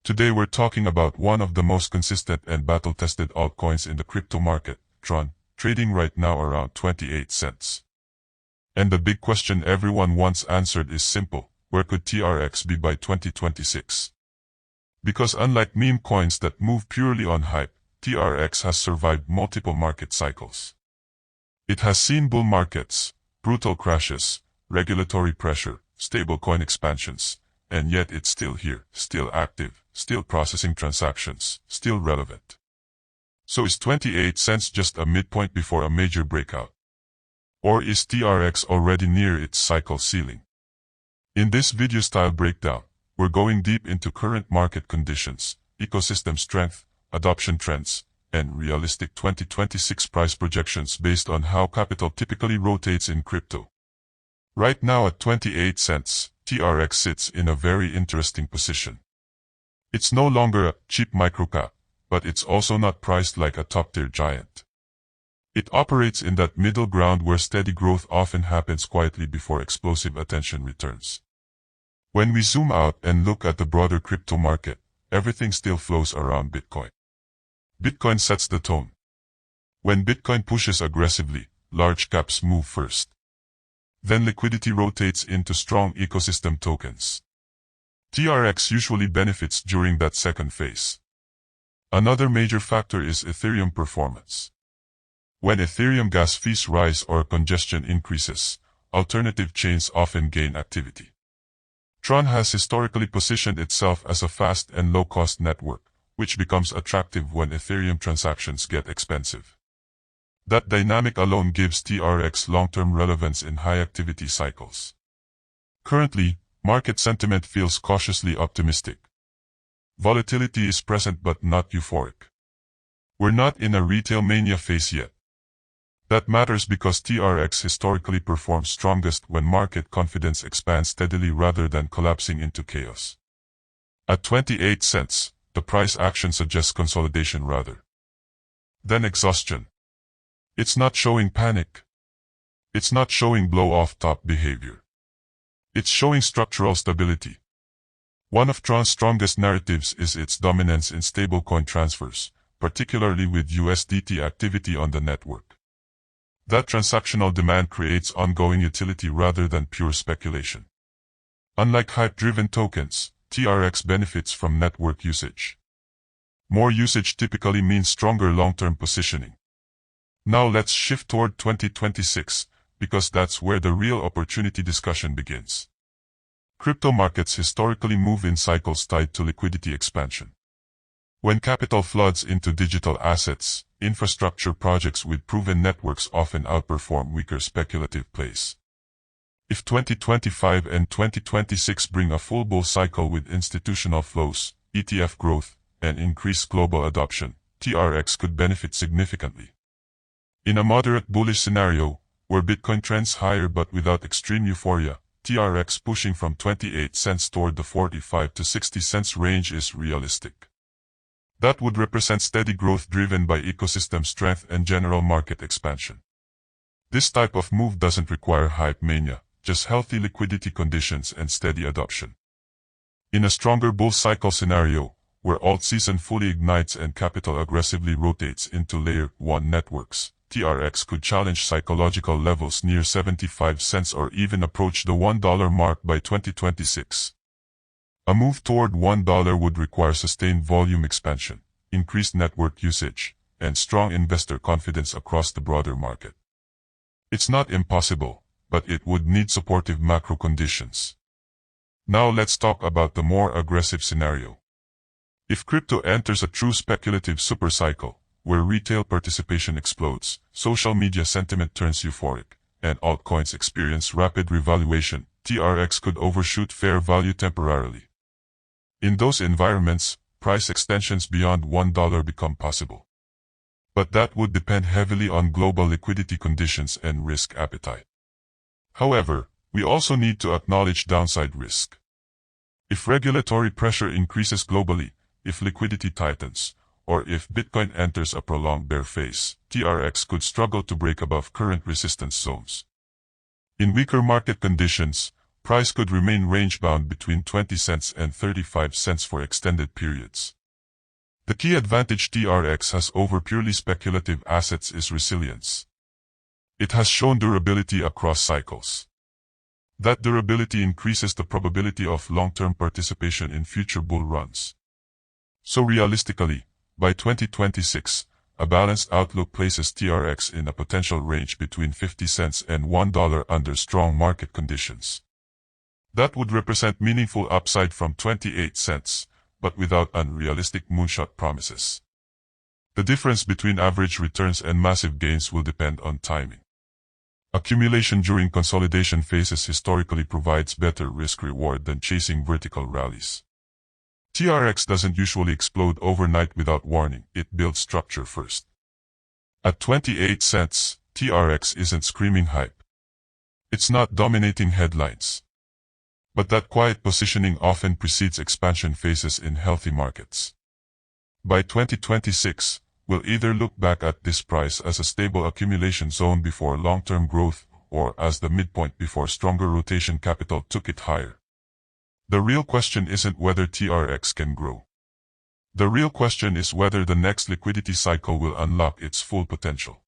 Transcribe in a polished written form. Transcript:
Today we're talking about one of the most consistent and battle-tested altcoins in the crypto market, Tron, trading right now around 28 cents. And the big question everyone wants answered is simple: where could TRX be by 2026? Because unlike meme coins that move purely on hype, TRX has survived multiple market cycles. It has seen bull markets, brutal crashes, regulatory pressure, stablecoin expansions, and yet it's still here, still active, still processing transactions, still relevant. So is 28 cents just a midpoint before a major breakout? Or is TRX already near its cycle ceiling? In this video-style breakdown, we're going deep into current market conditions, ecosystem strength, adoption trends, and realistic 2026 price projections based on how capital typically rotates in crypto. Right now at 28 cents, TRX sits in a very interesting position. It's no longer a cheap microcap, but it's also not priced like a top-tier giant. It operates in that middle ground where steady growth often happens quietly before explosive attention returns. When we zoom out and look at the broader crypto market, everything still flows around Bitcoin. Bitcoin sets the tone. When Bitcoin pushes aggressively, large caps move first. Then liquidity rotates into strong ecosystem tokens. TRX usually benefits during that second phase. Another major factor is Ethereum performance. When Ethereum gas fees rise or congestion increases, alternative chains often gain activity. Tron has historically positioned itself as a fast and low-cost network, which becomes attractive when Ethereum transactions get expensive. That dynamic alone gives TRX long-term relevance in high-activity cycles. Currently, market sentiment feels cautiously optimistic. Volatility is present but not euphoric. We're not in a retail mania phase yet. That matters because TRX historically performs strongest when market confidence expands steadily rather than collapsing into chaos. At 28 cents, the price action suggests consolidation rather than exhaustion. It's not showing panic. It's not showing blow-off top behavior. It's showing structural stability. One of Tron's strongest narratives is its dominance in stablecoin transfers, particularly with USDT activity on the network. That transactional demand creates ongoing utility rather than pure speculation. Unlike hype-driven tokens, TRX benefits from network usage. More usage typically means stronger long-term positioning. Now let's shift toward 2026, because that's where the real opportunity discussion begins. Crypto markets historically move in cycles tied to liquidity expansion. When capital floods into digital assets, infrastructure projects with proven networks often outperform weaker speculative plays. If 2025 and 2026 bring a full bull cycle with institutional flows, ETF growth, and increased global adoption, TRX could benefit significantly. In a moderate bullish scenario, where Bitcoin trends higher but without extreme euphoria, TRX pushing from 28 cents toward the 45 to 60 cents range is realistic. That would represent steady growth driven by ecosystem strength and general market expansion. This type of move doesn't require hype mania, just healthy liquidity conditions and steady adoption. In a stronger bull cycle scenario, where alt season fully ignites and capital aggressively rotates into layer 1 networks, TRX could challenge psychological levels near 75 cents or even approach the $1 mark by 2026. A move toward $1 would require sustained volume expansion, increased network usage, and strong investor confidence across the broader market. It's not impossible, but it would need supportive macro conditions. Now let's talk about the more aggressive scenario. If crypto enters a true speculative supercycle, where retail participation explodes, social media sentiment turns euphoric, and altcoins experience rapid revaluation, TRX could overshoot fair value temporarily. In those environments, price extensions beyond $1 become possible. But that would depend heavily on global liquidity conditions and risk appetite. However, we also need to acknowledge downside risk. If regulatory pressure increases globally, if liquidity tightens, or if Bitcoin enters a prolonged bear phase, TRX could struggle to break above current resistance zones. In weaker market conditions, price could remain range-bound between 20 cents and 35 cents for extended periods. The key advantage TRX has over purely speculative assets is resilience. It has shown durability across cycles. That durability increases the probability of long-term participation in future bull runs. So realistically, by 2026, a balanced outlook places TRX in a potential range between 50 cents and $1 under strong market conditions. That would represent meaningful upside from 28 cents, but without unrealistic moonshot promises. The difference between average returns and massive gains will depend on timing. Accumulation during consolidation phases historically provides better risk-reward than chasing vertical rallies. TRX doesn't usually explode overnight without warning, it builds structure first. At 28 cents, TRX isn't screaming hype. It's not dominating headlines. But that quiet positioning often precedes expansion phases in healthy markets. By 2026, we'll either look back at this price as a stable accumulation zone before long-term growth, or as the midpoint before stronger rotation capital took it higher. The real question isn't whether TRX can grow. The real question is whether the next liquidity cycle will unlock its full potential.